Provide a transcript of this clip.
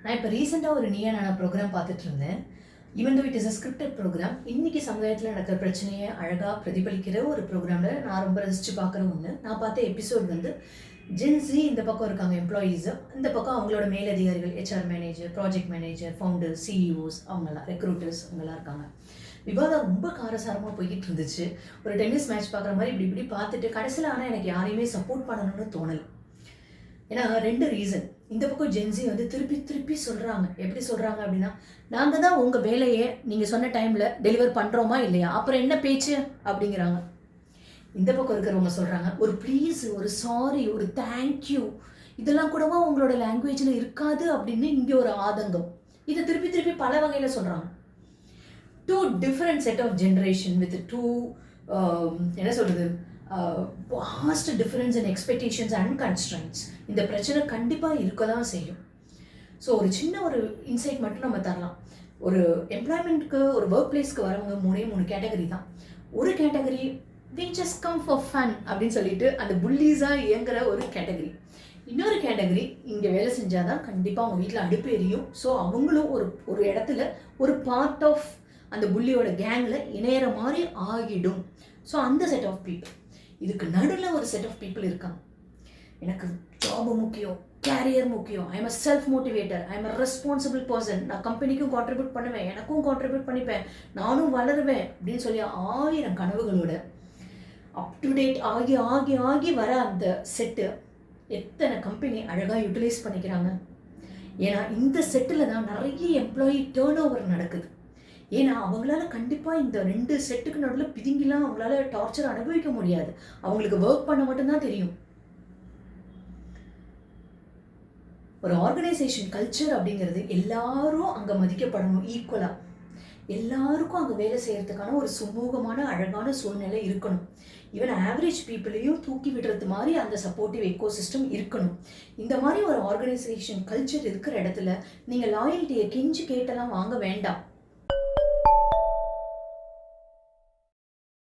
நான் இப்போ ரீசெண்டாக ஒரு நீயா நானா ப்ரோக்ராம் பார்த்துட்டு இருந்தேன். Even though it is a scripted program. இன்னைக்கு சமுதாயத்தில் நடக்கிற பிரச்சனையை அழகாக பிரதிபலிக்கிற ஒரு ப்ரோக்ராமில் நான் ரொம்ப ரசித்து பார்க்குற ஒன்று. நான் பார்த்த எபிசோட் வந்து ஜென்ஸி இந்த பக்கம் இருக்காங்க எம்ப்ளாயீஸு, இந்த பக்கம் அவங்களோட மேலதிகாரிகள், HR manager, project manager, founders, CEOs, அவங்களாம் ரெக்ரூட்டர்ஸ் அவங்களாம் இருக்காங்க. விவாதம் ரொம்ப காரசாரமாக போய்கிட்டு இருந்துச்சு. ஒரு டென்னிஸ் மேட்ச் பார்க்குற மாதிரி இப்படி இப்படி பார்த்துட்டு கடைசியில் ஆனால் எனக்கு யாரையுமே சப்போர்ட் பண்ணணும்னு தோணலை. ஏன்னா 2 ரீசன். இந்த பக்கம் ஜென்ஸி வந்து திருப்பி திருப்பி சொல்கிறாங்க. எப்படி சொல்கிறாங்க அப்படின்னா, நாங்கள் தான் உங்கள் வேலையை நீங்கள் சொன்ன டைமில் டெலிவர் பண்ணுறோமா இல்லையா, அப்புறம் என்ன பேச்சு அப்படிங்கிறாங்க. இந்த பக்கம் இருக்கிறவங்க சொல்கிறாங்க, ஒரு ப்ளீஸ், ஒரு சாரி, ஒரு தேங்க்யூ, இதெல்லாம் கூடவா உங்களோட லாங்குவேஜில் இருக்காது அப்படின்னு இங்கே ஒரு ஆதங்கம். இதை திருப்பி திருப்பி பல வகையில் சொல்கிறாங்க. 2 different set of generation with 2 என்ன சொல்கிறது, vast difference in expectations and constraints. இந்த பிரச்சனை கண்டிப்பாக இருக்க தான் செய்யும். ஸோ ஒரு சின்ன ஒரு இன்சைட் மட்டும் நம்ம தரலாம். ஒரு எம்ப்ளாய்மெண்ட்க்கு, ஒரு ஒர்க் பிளேஸ்க்கு வரவங்க 3 கேட்டகரி தான். ஒரு category they just come for fun அப்படின்னு சொல்லிட்டு அந்த புல்லீஸாக இயங்குற ஒரு கேட்டகரி. இன்னொரு கேட்டகரி இங்கே வேலை செஞ்சால் தான் கண்டிப்பாக அவங்க வீட்டில் அடுப்பு எரியும். ஸோ அவங்களும் ஒரு இடத்துல ஒரு பார்ட் ஆஃப் அந்த புள்ளியோட கேங்கில் இணையிற மாதிரி ஆகிடும். ஸோ அந்த செட் ஆஃப் பீப்புள். இதுக்கு நடுவில் ஒரு செட் ஆஃப் பீப்புள் இருக்காங்க. எனக்கு ஜாபு முக்கியம், கேரியர் முக்கியம், I am a self motivator, I am a responsible person, நான் கம்பெனிக்கும் கான்ட்ரிபியூட் பண்ணுவேன், எனக்கும் கான்ட்ரிபியூட் பண்ணிப்பேன், நானும் வளருவேன் அப்படின்னு சொல்லி 1000 கனவுகளோட அப் டு டேட் ஆகி ஆகி ஆகி வர அந்த செட்டு எத்தனை கம்பெனி அழகாக யூட்டிலைஸ் பண்ணிக்கிறாங்க. ஏன்னா இந்த செட்டில் தான் நிறைய எம்ப்ளாயி டேர்ன் ஓவர் நடக்குது. ஏன்னா அவங்களால கண்டிப்பாக இந்த 2 செட்டுக்கு நடுவில் பிதுங்கிலாம் அவங்களால டார்ச்சர் அனுபவிக்க முடியாது. அவங்களுக்கு ஒர்க் பண்ண மட்டும்தான் தெரியும். ஒரு ஆர்கனைசேஷன் கல்ச்சர் அப்படிங்கிறது எல்லாரும் அங்கே மதிக்கப்படணும் ஈக்குவலாக. எல்லாருக்கும் அங்கே வேலை செய்கிறதுக்கான ஒரு சுமூகமான அழகான சூழ்நிலை இருக்கணும். ஈவன் ஆவரேஜ் பீப்புளையும் தூக்கி விடுறது மாதிரி அந்த சப்போர்ட்டிவ் எக்கோசிஸ்டம் இருக்கணும். இந்த மாதிரி ஒரு ஆர்கனைசேஷன் கல்ச்சர் இருக்கிற இடத்துல நீங்கள் லாயல்ட்டியை கெஞ்சி கேட்டெல்லாம் வாங்க வேண்டாம்.